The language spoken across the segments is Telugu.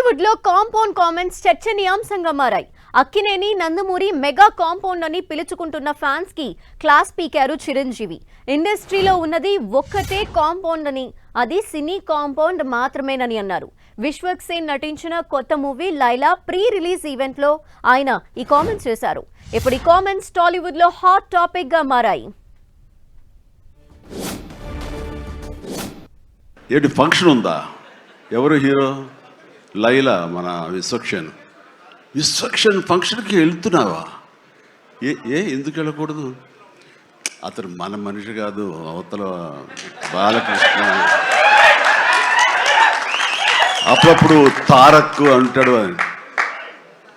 టాలీవుడ్ లో కాంపౌండ్ కామెంట్స్ చర్చనీయాంశంగా మారాయి. అక్కినేని నందమూరి మెగా కాంపౌండ్ అని పిలుచుకుంటున్న ఫ్యాన్స్ కి క్లాస్ పీకారు చిరంజీవి. ఇండస్ట్రీలో ఉన్నది ఒక్కటే కాంపౌండ్ అని, అది సినీ కాంపౌండ్ మాత్రమేనని అన్నారు. విశ్వక్ సేన్ నటించిన కొత్త movie Laila pre release event లో ఆయన ఈ కామెంట్స్ చేశారు. ఇప్పుడు ఈ కామెంట్స్ టాలీవుడ్ లో హాట్ టాపిక్ గా మారాయి. ఏంటి ఫంక్షన్ ఉందా? ఎవరు హీరో? లైలా, మన విశ్వక్షన్ ఫంక్షన్కి వెళ్తున్నావా? ఎందుకు వెళ్ళకూడదు? అతను మన మనిషి కాదు, అవతల బాలకృష్ణ. అప్పుడప్పుడు తారక్ అంటాడు.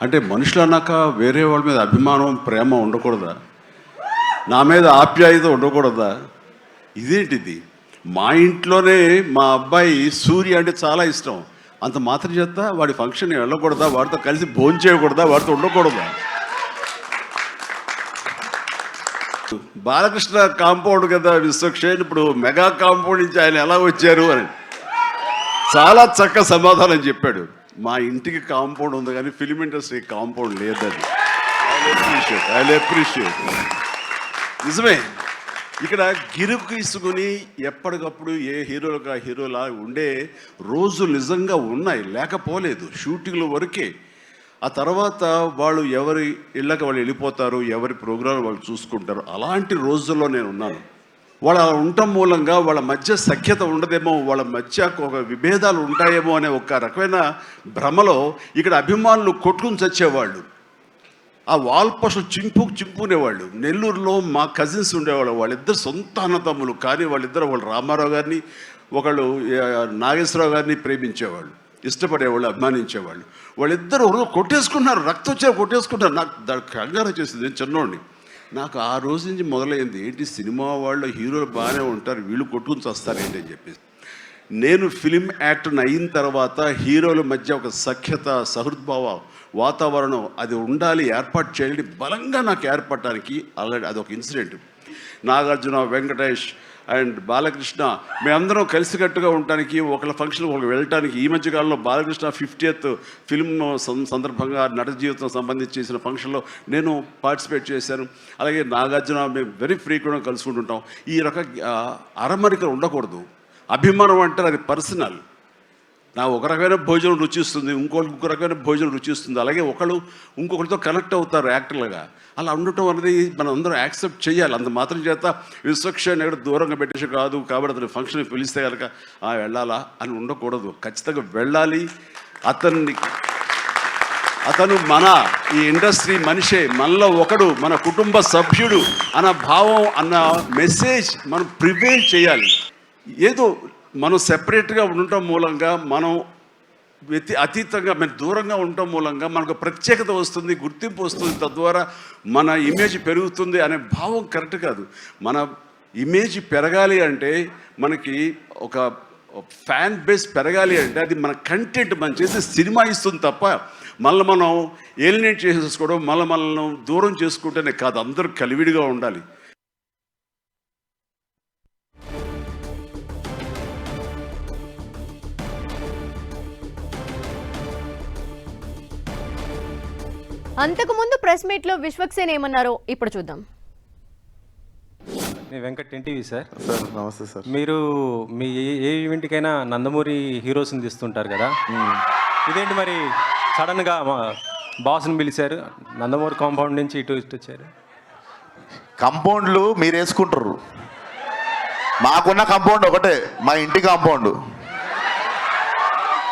అంటే మనుషులు అన్నాక వేరే వాళ్ళ మీద అభిమానం, ప్రేమ ఉండకూడదా? నా మీద ఆప్యాయత ఉండకూడదా? ఇదేంటిది? మా ఇంట్లోనే మా అబ్బాయి సూర్య అంటే చాలా ఇష్టం. అంత మాత్రం చేస్తా వాడి ఫంక్షన్ వెళ్ళకూడదా? వాడితో కలిసి భోజనం చేయకూడదా? వాడితో ఉండకూడదా? బాలకృష్ణ కాంపౌండ్ కదా విశ్వక్షేణ్, ఇప్పుడు మెగా కాంపౌండ్ నుంచి ఆయన ఎలా వచ్చారు అని చాలా చక్కగా సమాధానం చెప్పాడు. మా ఇంటికి కాంపౌండ్ ఉంది కానీ ఫిలిం ఇండస్ట్రీ కాంపౌండ్ లేదని. I appreciate. నిజమే, ఇక్కడ గిరుకు తీసుకుని ఎప్పటికప్పుడు ఏ హీరోలుగా హీరోలా ఉండే రోజులు నిజంగా ఉన్నాయి, లేకపోలేదు. షూటింగ్ల వరకే. ఆ తర్వాత వాళ్ళు ఎవరి ఇళ్ళకి వాళ్ళు వెళ్ళిపోతారు, ఎవరి ప్రోగ్రాం వాళ్ళు చూసుకుంటారు. అలాంటి రోజుల్లో నేను ఉన్నాను. వాళ్ళు అలా ఉండటం మూలంగా వాళ్ళ మధ్య సఖ్యత ఉండదేమో, వాళ్ళ మధ్య ఒక విభేదాలు ఉంటాయేమో అనే ఒక రకమైన భ్రమలో ఇక్కడ అభిమానులు కొట్టుకుని చచ్చేవాళ్ళు. ఆ వాల్ పోస్టులు చింపుకునేవాళ్ళు. నెల్లూరులో మా కజిన్స్ ఉండేవాళ్ళు. వాళ్ళిద్దరు సొంత అన్నతమ్ములు, కానీ వాళ్ళు రామారావు గారిని, ఒకళ్ళు నాగేశ్వరరావు గారిని ప్రేమించేవాళ్ళు, ఇష్టపడేవాళ్ళు, అభిమానించేవాళ్ళు. వాళ్ళిద్దరు కొట్టేసుకున్నారు, రక్తం వచ్చే కొట్టేసుకున్నారు. నాకు దానికి కంగారు వచ్చేసింది. నేను చిన్నోడిని. నాకు ఆ రోజు నుంచి మొదలైంది, ఏంటి సినిమా వాళ్ళు హీరోలు బాగానే ఉంటారు, వీళ్ళు కొట్టుకుని వస్తారేంటి అని చెప్పేసి. నేను ఫిలిం యాక్టర్ని అయిన తర్వాత హీరోల మధ్య ఒక సఖ్యత, సహృద్భావ వాతావరణం అది ఉండాలి, ఏర్పాటు చేయాలి. బలంగా నాకు ఏర్పడటానికి ఆల్రెడీ అదొక ఇన్సిడెంట్. నాగార్జున, వెంకటేష్ అండ్ బాలకృష్ణ మేమందరం కలిసికట్టుగా ఉండటానికి, ఒకళ్ళ ఫంక్షన్ ఒకళ్ళు వెళ్ళటానికి. ఈ మధ్యకాలంలో బాలకృష్ణ 50th ఫిల్మ్ సందర్భంగా నట జీవితం సంబంధించి చేసిన ఫంక్షన్లో నేను పార్టిసిపేట్ చేశాను. అలాగే నాగార్జున మేము వెరీ ఫ్రీక్వెంట్గా కలుసుకుంటుంటాం. ఈ రకంగా అరమరికలు ఉండకూడదు. అభిమానం అంటే అది పర్సనల్. నా ఒక రకమైన భోజనం రుచిస్తుంది, ఇంకొక రకమైన భోజనం రుచిస్తుంది. అలాగే ఒకళ్ళు ఇంకొకరితో కనెక్ట్ అవుతారు యాక్టర్లుగా. అలా ఉండటం అనేది మనం అందరం యాక్సెప్ట్ చేయాలి. అంత మాత్రం చేత విశ్వక్షేణ్ ఎక్కడ దూరంగా పెట్టేసి కాదు కాబట్టి అతని ఫంక్షన్ పిలిస్తే కనుక వెళ్ళాలా అని ఉండకూడదు. ఖచ్చితంగా వెళ్ళాలి. అతను మన ఈ ఇండస్ట్రీ మనిషే, మనలో ఒకడు, మన కుటుంబ సభ్యుడు అన్న భావం, అన్న మెసేజ్ మనం ప్రివేల్ చేయాలి. ఏదో మనం సెపరేట్గా ఉండటం మూలంగా, మనం అతీతంగా మనం దూరంగా ఉండటం మూలంగా మనకు ప్రత్యేకత వస్తుంది, గుర్తింపు వస్తుంది, తద్వారా మన ఇమేజ్ పెరుగుతుంది అనే భావం కరెక్ట్ కాదు. మన ఇమేజ్ పెరగాలి అంటే, మనకి ఒక ఫ్యాన్ బేస్ పెరగాలి అంటే అది మన కంటెంట్, మనం చేసే సినిమా ఇస్తుంది తప్ప మళ్ళీ మనం ఏలినేట్ చేసేసుకోవడం, మనల్ని దూరం చేసుకుంటేనే కాదు. అందరూ కలివిడిగా ఉండాలి. అంతకుముందు ప్రెస్ మీట్ లో విశ్వక్ సేన్ ఏమన్నారో ఇప్పుడు చూద్దాం. నేను వెంకట్ ఎన్టీవీ సార్. సార్ నమస్తే సార్. మీరు మీ ఏ ఈవెంట్కైనా నందమూరి హీరోస్ని తీస్తుంటారు కదా, ఇదేంటి మరి సడన్గా బాస్ని పిలిచారు, నందమూరి కాంపౌండ్ నుంచి ఇటు వచ్చారు? కాంపౌండ్లు మీరు వేసుకుంటారు, మాకున్న కాంపౌండ్ ఒకటే, మా ఇంటి కాంపౌండ్.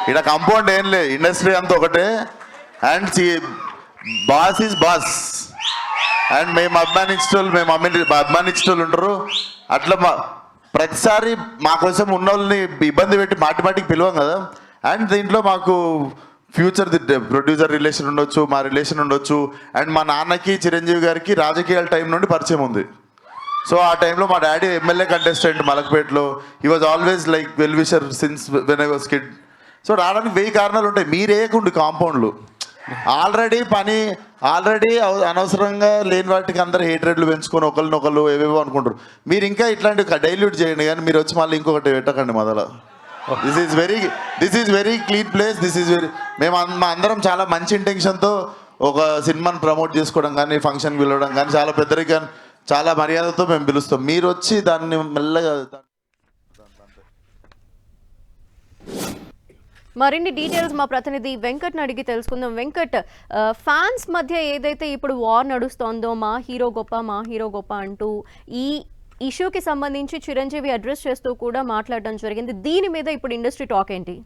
ఇక్కడ కాంపౌండ్ ఏం లేదు, ఇండస్ట్రీ అంతా ఒకటే. And boss is boss. And మేము అభిమానించేటోళ్ళు ఉంటారు. అట్లా ప్రతిసారి మా కోసం ఉన్న వాళ్ళని ఇబ్బంది పెట్టి మాటికి పిలవం కదా. అండ్ దీంట్లో మాకు ఫ్యూచర్ ప్రొడ్యూసర్ రిలేషన్ ఉండొచ్చు, మా రిలేషన్ ఉండొచ్చు. అండ్ మా నాన్నకి చిరంజీవి గారికి రాజకీయాల టైం నుండి పరిచయం ఉంది. సో ఆ టైంలో మా డాడీ ఎమ్మెల్యే కంటెస్టెంట్ మలక్పేటలో. He was always like well wisher since when I was kid. So రావడానికి 1000 కారణాలు ఉంటాయి. మీరేయకుండి కాంపౌండ్లు. ఆల్రెడీ అనవసరంగా లేని వాటికి అందరు హేట్రేట్లు పెంచుకొని ఒకరినొకరు ఏవేవో అనుకుంటారు. మీరు ఇంకా ఇట్లాంటివి డైల్యూట్ చేయండి, కానీ మీరు వచ్చి మళ్ళీ ఇంకొకటి పెట్టకండి మొదల. This is very clean place. మా అందరం చాలా మంచి ఇంటెన్షన్తో ఒక సినిమాని ప్రమోట్ చేసుకోవడం కానీ, ఫంక్షన్ పిలవడం కానీ, చాలా పెద్దరిగా చాలా మర్యాదతో మేము పిలుస్తాం. మీరు వచ్చి దాన్ని మెల్లగా మరిన్ని డీటెయిల్స్ మా ప్రతినిధి వెంకట్ని అడిగి తెలుసుకుందాం. వెంకట్, ఫ్యాన్స్ మధ్య ఏదైతే ఇప్పుడు వార్ నడుస్తోందో మా హీరో గొప్ప అంటూ ఈ ఇష్యూకి సంబంధించి చిరంజీవి అడ్రస్ చేస్తూ కూడా మాట్లాడడం జరిగింది. దీని మీద ఇప్పుడు ఇండస్ట్రీ టాక్ ఏంటి?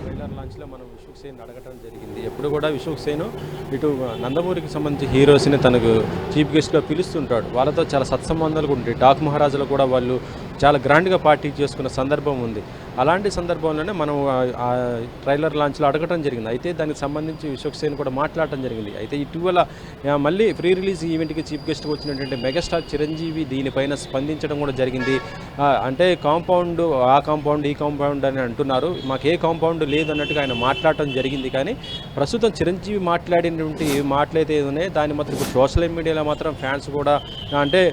ట్రైలర్ లాంచ్లో మనం విశ్వక్ సేన్ అడగటం జరిగింది. ఎప్పుడు కూడా విశ్వక్ సేన్ ఇటు నందమూరికి సంబంధించి హీరోస్ని తనకు చీఫ్ గెస్ట్గా పిలుస్తుంటాడు. వాళ్ళతో చాలా సత్సంబంధాలు ఉంటాయి. డాక్ మహారాజులో కూడా వాళ్ళు చాలా గ్రాండ్గా పార్టీ చేసుకున్న సందర్భం ఉంది. అలాంటి సందర్భంలోనే మనం ఆ ట్రైలర్ లాంచ్లో అడగటం జరిగింది. అయితే దానికి సంబంధించి విశ్వక్ సేన్ కూడా మాట్లాడటం జరిగింది. అయితే ఇటీవల మళ్ళీ ప్రీ రిలీజ్ ఈవెంట్కి చీఫ్ గెస్ట్గా వచ్చినటువంటి మెగాస్టార్ చిరంజీవి దీనిపైన స్పందించడం కూడా జరిగింది. అంటే కాంపౌండ్, ఆ కాంపౌండ్, ఈ కాంపౌండ్ అని అంటున్నారు. మాకు ఏ కాంపౌండ్ లేదు అన్నట్టుగా ఆయన మాట్లాడటం జరిగింది. కానీ ప్రస్తుతం చిరంజీవి మాట్లాడినటువంటి మాటలైతే ఉన్నాయి దాన్ని మాత్రం ఇప్పుడు సోషల్ మీడియాలో మాత్రం ఫ్యాన్స్ కూడా అంటే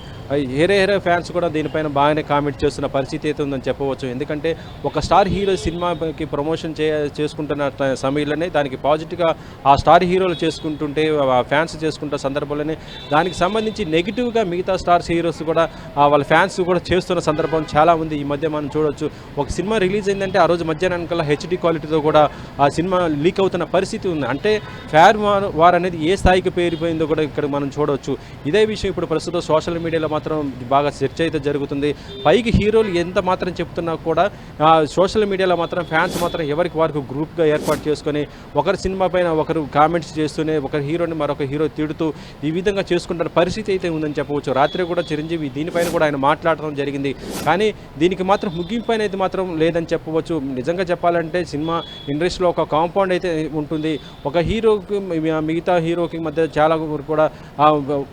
హేరే ఫ్యాన్స్ కూడా దీనిపైన బాగానే కామెంట్ చేస్తున్న పరిస్థితి అయితే ఉందని చెప్పవచ్చు. ఎందుకంటే ఒక స్టార్ హీరో సినిమాకి ప్రమోషన్ చేసుకుంటున్న సమయంలోనే దానికి పాజిటివ్గా ఆ స్టార్ హీరోలు చేసుకుంటుంటే ఫ్యాన్స్ చేసుకుంటున్న సందర్భంలోనే దానికి సంబంధించి నెగిటివ్గా మిగతా స్టార్స్ హీరోస్ కూడా వాళ్ళ ఫ్యాన్స్ కూడా చేస్తున్న సందర్భం చాలా ఉంది. ఈ మధ్య మనం చూడవచ్చు, ఒక సినిమా రిలీజ్ అయిందంటే ఆ రోజు మధ్యాహ్నానికల్లా హెచ్డి క్వాలిటీతో కూడా ఆ సినిమా లీక్ అవుతున్న పరిస్థితి ఉంది. అంటే ఫ్యాన్ వార్ అనేది ఏ స్థాయికి పేరిపోయిందో కూడా ఇక్కడ మనం చూడవచ్చు. ఇదే విషయం ఇప్పుడు ప్రస్తుతం సోషల్ మీడియాలో మాత్రం బాగా చర్చ అయితే జరుగుతుంది. పైకి హీరోలు ఎంత మాత్రం చెప్తున్నా కూడా సోషల్ మీడియాలో మాత్రం ఫ్యాన్స్ మాత్రం ఎవరికి వారికి గ్రూప్గా ఏర్పాటు చేసుకొని ఒకరి సినిమా పైన ఒకరు కామెంట్స్ చేస్తూనే ఒకరి హీరోని మరొక హీరో తిడుతూ ఈ విధంగా చేసుకుంటున్న పరిస్థితి అయితే ఉందని చెప్పవచ్చు. రాత్రి కూడా చిరంజీవి దీనిపైన కూడా ఆయన మాట్లాడటం జరిగింది. కానీ దీనికి మాత్రం ముగింపు అయితే మాత్రం లేదని చెప్పవచ్చు. నిజంగా చెప్పాలంటే సినిమా ఇండస్ట్రీలో ఒక కాంపౌండ్ అయితే ఉంటుంది. ఒక హీరోకి మిగతా హీరోకి మధ్య చాలా కూడా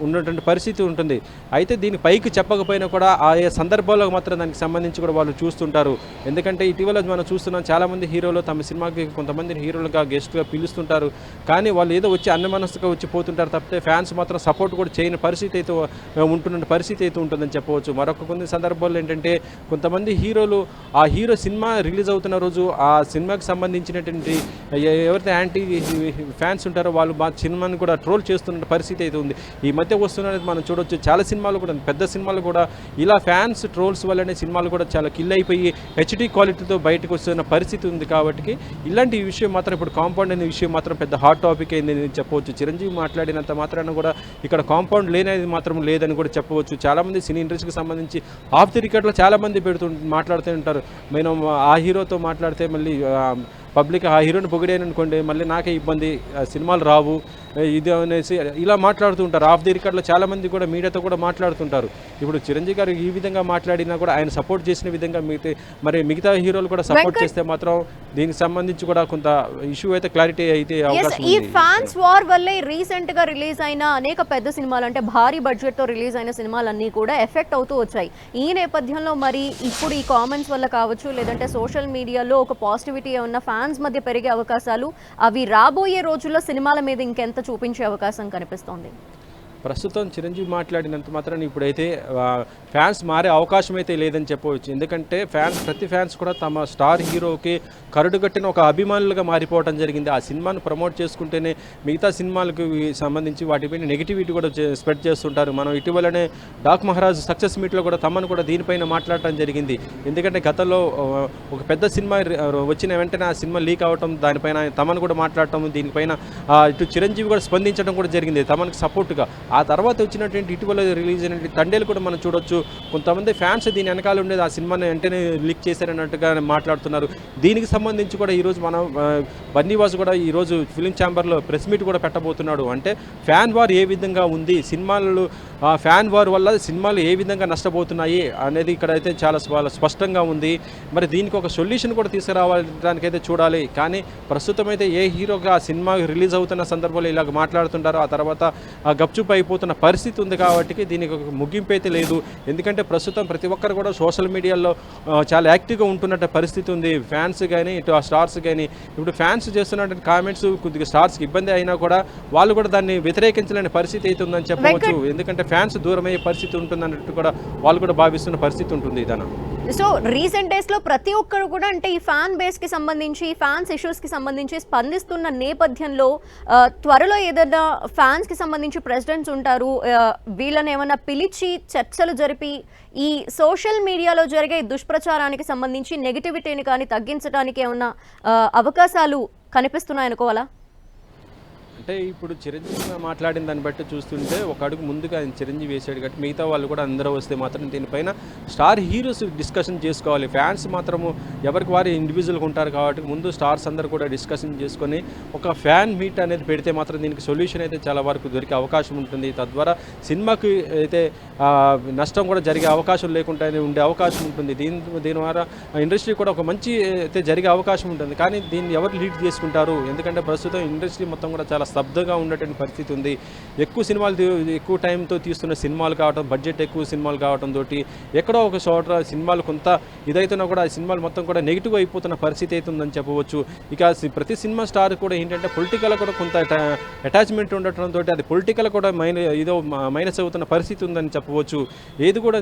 ఉన్నటువంటి పరిస్థితి ఉంటుంది. అయితే దీని పైకి చెప్పకపోయినా కూడా ఆయా సందర్భాల్లో మాత్రం దానికి సంబంధించి కూడా వాళ్ళు చూస్తుంటారు. ఎందుకంటే ఇటీవల మనం చూస్తున్నాం, చాలామంది హీరోలు తమ సినిమాకి కొంతమంది హీరోలుగా గెస్ట్గా పిలుస్తుంటారు. కానీ వాళ్ళు ఏదో వచ్చి అన్నమనస్సుగా వచ్చి పోతుంటారు తప్పితే ఫ్యాన్స్ మాత్రం సపోర్ట్ కూడా చేయని పరిస్థితి అయితే ఉంటున్న పరిస్థితి అయితే ఉంటుందని చెప్పవచ్చు. మరొక కొన్ని సందర్భాల్లో ఏంటంటే కొంతమంది హీరోలు ఆ హీరో సినిమా రిలీజ్ అవుతున్న రోజు ఆ సినిమాకి సంబంధించినటువంటి ఎవరైతే యాంటీ ఫ్యాన్స్ ఉంటారో వాళ్ళు మా సినిమాని కూడా ట్రోల్ చేస్తున్న పరిస్థితి అయితే ఉంది. ఈ మధ్య వస్తున్నది మనం చూడవచ్చు. చాలా సినిమాలు కూడా, పెద్ద సినిమాలు కూడా ఇలా ఫ్యాన్స్ ట్రోల్స్ వల్లనే సినిమాలు కూడా చాలా కిల్ అయిపోయి హెచ్డి క్వాలిటీతో బయటకు వస్తున్న పరిస్థితి ఉంది. కాబట్టి ఇలాంటి విషయం మాత్రం ఇప్పుడు కాంపౌండ్ అనే విషయం మాత్రం పెద్ద హాట్ టాపిక్ అయింది చెప్పవచ్చు. చిరంజీవి మాట్లాడినంత మాత్రాన కూడా ఇక్కడ కాంపౌండ్ లేనేది మాత్రం లేదని కూడా చెప్పవచ్చు. చాలామంది సినీ ఇండస్ట్రీకి సంబంధించి ఆఫ్ ది రికార్డ్లో చాలామంది మాట్లాడుతూ ఉంటారు. మేము ఆ హీరోతో మాట్లాడితే మళ్ళీ పబ్లిక్ ఆ హీరోని పొగిడాను అనుకోండి మళ్ళీ నాకే ఇబ్బంది, సినిమాలు రావు, ఇది అనేసి ఇలా మాట్లాడుతూ ఉంటారు. ఆఫ్ ది రికార్డ్లో చాలామంది కూడా మీడియాతో కూడా మాట్లాడుతుంటారు. ఇప్పుడు చిరంజీవి గారు ఈ విధంగా మాట్లాడినా కూడా ఆయన సపోర్ట్ చేసిన విధంగా మిగతా హీరోలు కూడా సపోర్ట్ చేస్తే మాత్రం దీనికి సంబంధించి కూడా కొంత ఇష్యూ అయితే క్లారిటీ అయితే అవకాశం ఈ ఫ్యాన్స్ వార్ వల్లే రీసెంట్ గా రిలీజ్ అయిన అనేక పెద్ద సినిమాలు, అంటే భారీ బడ్జెట్ తో రిలీజ్ అయిన సినిమాలన్నీ కూడా ఎఫెక్ట్ అవుతూ వచ్చాయి. ఈ నేపథ్యంలో మరి ఇప్పుడు ఈ కామెంట్స్ వల్ల కావచ్చు, లేదంటే సోషల్ మీడియాలో ఒక పాజిటివిటీ ఉన్న ఫ్యాన్స్ మధ్య పెరిగే అవకాశాలు అవి రాబోయే రోజుల్లో సినిమాల మీద ఇంకెంత చూపించే అవకాశం కనిపిస్తోంది? ప్రస్తుతం చిరంజీవి మాట్లాడినంత మాత్రాన్ని ఇప్పుడైతే ఫ్యాన్స్ మారే అవకాశం అయితే లేదని చెప్పవచ్చు. ఎందుకంటే ప్రతి ఫ్యాన్స్ కూడా తమ స్టార్ హీరోకి కరుడుగట్టిన ఒక అభిమానులుగా మారిపోవడం జరిగింది. ఆ సినిమాను ప్రమోట్ చేసుకుంటేనే మిగతా సినిమాలకు సంబంధించి వాటిపైన నెగిటివిటీ కూడా స్ప్రెడ్ చేస్తుంటారు. మనం ఇటీవలనే డాక్ మహారాజ్ సక్సెస్ మీట్లో కూడా తమను కూడా దీనిపైన మాట్లాడటం జరిగింది. ఎందుకంటే గతంలో ఒక పెద్ద సినిమా వచ్చిన వెంటనే ఆ సినిమా లీక్ అవ్వటం, దానిపైన తమను కూడా మాట్లాడటం, దీనిపైన ఇటు చిరంజీవి కూడా స్పందించడం కూడా జరిగింది తమకు సపోర్ట్గా. ఆ తర్వాత వచ్చినటువంటి ఇటీవల రిలీజ్ అయినటువంటి తండేలు కూడా మనం చూడొచ్చు. కొంతమంది ఫ్యాన్స్ దీని వెనకాల ఉండేది ఆ సినిమాని వెంటనే లీక్ చేశారన్నట్టుగా మాట్లాడుతున్నారు. దీనికి సంబంధించి కూడా ఈరోజు మనం బన్నీవాసు కూడా ఈరోజు ఫిలిం ఛాంబర్లో ప్రెస్ మీట్ కూడా పెట్టబోతున్నాడు. అంటే ఫ్యాన్ వార్ ఏ విధంగా ఉంది, సినిమాలు ఫ్యాన్ వార్ వల్ల సినిమాలు ఏ విధంగా నష్టపోతున్నాయి అనేది ఇక్కడైతే చాలా స్పష్టంగా ఉంది. మరి దీనికి ఒక సొల్యూషన్ కూడా తీసుకురావడానికైతే చూడాలి. కానీ ప్రస్తుతం అయితే ఏ హీరోగా ఆ సినిమా రిలీజ్ అవుతున్న సందర్భంలో ఇలాగ మాట్లాడుతుంటారో ఆ తర్వాత గప్చుపై అయిపోతున్న పరిస్థితి ఉంది కాబట్టి దీనికి ఒక ముగింపు అయితే లేదు. ఎందుకంటే ప్రస్తుతం ప్రతి ఒక్కరు కూడా సోషల్ మీడియాలో చాలా యాక్టివ్గా ఉంటున్నట్టు పరిస్థితి ఉంది. ఫ్యాన్స్ కానీ ఇటు ఆ స్టార్స్ కానీ ఇప్పుడు ఫ్యాన్స్ చేస్తున్నటువంటి కామెంట్స్ కొద్దిగా స్టార్స్కి ఇబ్బంది అయినా కూడా వాళ్ళు కూడా దాన్ని వ్యతిరేకించలేని పరిస్థితి అయితే ఉందని చెప్పవచ్చు. ఎందుకంటే ఫ్యాన్స్ దూరమయ్యే పరిస్థితి ఉంటుందన్నట్టు కూడా వాళ్ళు కూడా భావిస్తున్న పరిస్థితి ఉంటుంది ఇదన. సో రీసెంట్ డేస్లో ప్రతి ఒక్కరు కూడా అంటే ఈ ఫ్యాన్ బేస్కి సంబంధించి ఫ్యాన్స్ ఇష్యూస్కి సంబంధించి స్పందిస్తున్న నేపథ్యంలో త్వరలో ఏదైనా ఫ్యాన్స్కి సంబంధించి ప్రెసిడెంట్స్ ఉంటారు, వీళ్ళని ఏమైనా పిలిచి చర్చలు జరిపి ఈ సోషల్ మీడియాలో జరిగే దుష్ప్రచారానికి సంబంధించి నెగిటివిటీని కానీ తగ్గించడానికి ఏమైనా అవకాశాలు కనిపిస్తున్నాయనుకోవాలా? అంటే ఇప్పుడు చిరంజీవి మాట్లాడిన దాన్ని బట్టి చూస్తుంటే ఒక అడుగు ముందుగా ఆయన చిరంజీవి వేసాడు కాబట్టి మిగతా వాళ్ళు కూడా అందరూ వస్తే మాత్రం దీనిపైన స్టార్ హీరోస్ డిస్కషన్ చేసుకోవాలి. ఫ్యాన్స్ మాత్రము ఎవరికి వారు ఇండివిజువల్గా ఉంటారు కాబట్టి ముందు స్టార్స్ అందరూ కూడా డిస్కషన్ చేసుకొని ఒక ఫ్యాన్ మీట్ అనేది పెడితే మాత్రం దీనికి సొల్యూషన్ అయితే చాలా వరకు దొరికే అవకాశం ఉంటుంది. తద్వారా సినిమాకి అయితే నష్టం కూడా జరిగే అవకాశం లేకుండా ఉండే అవకాశం ఉంటుంది. దీని ద్వారా ఇండస్ట్రీ కూడా ఒక మంచి అయితే జరిగే అవకాశం ఉంటుంది. కానీ దీన్ని ఎవరు లీడ్ చేసుకుంటారు? ఎందుకంటే ప్రస్తుతం ఇండస్ట్రీ మొత్తం కూడా చాలా స్తబ్దగా ఉన్నటువంటి పరిస్థితి ఉంది. ఎక్కువ సినిమాలు ఎక్కువ టైంతో తీస్తున్న సినిమాలు కావడం, బడ్జెట్ ఎక్కువ సినిమాలు కావడం తోటి ఎక్కడో ఒక చోట సినిమాలు కొంత ఇదైతున్నా కూడా ఆ సినిమాలు మొత్తం కూడా నెగిటివ్ అయిపోతున్న పరిస్థితి అయితే ఉందని చెప్పవచ్చు. ఇక ప్రతి సినిమా స్టార్ కూడా ఏంటంటే పొలిటికల్ కూడా కొంత అటాచ్మెంట్ ఉండటంతో అది పొలిటికల్ కూడా మైనస్ అవుతున్న పరిస్థితి ఉందని చెప్పవచ్చు. ఏది కూడా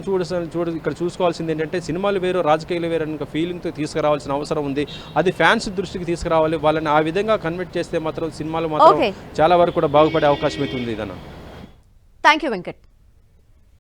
ఇక్కడ చూసుకోవాల్సింది ఏంటంటే సినిమాలు వేరు రాజకీయాలు వేరు అనే ఫీలింగ్తో తీసుకురావాల్సిన అవసరం ఉంది. అది ఫ్యాన్స్ దృష్టికి తీసుకురావాలి. వాళ్ళని ఆ విధంగా కన్వర్ట్ చేస్తే మాత్రం సినిమాలు మాత్రం చాలా వరకు కూడా బాగుపడే అవకాశం అయితే ఉంది. ఇదన్న. Thank you Venkat.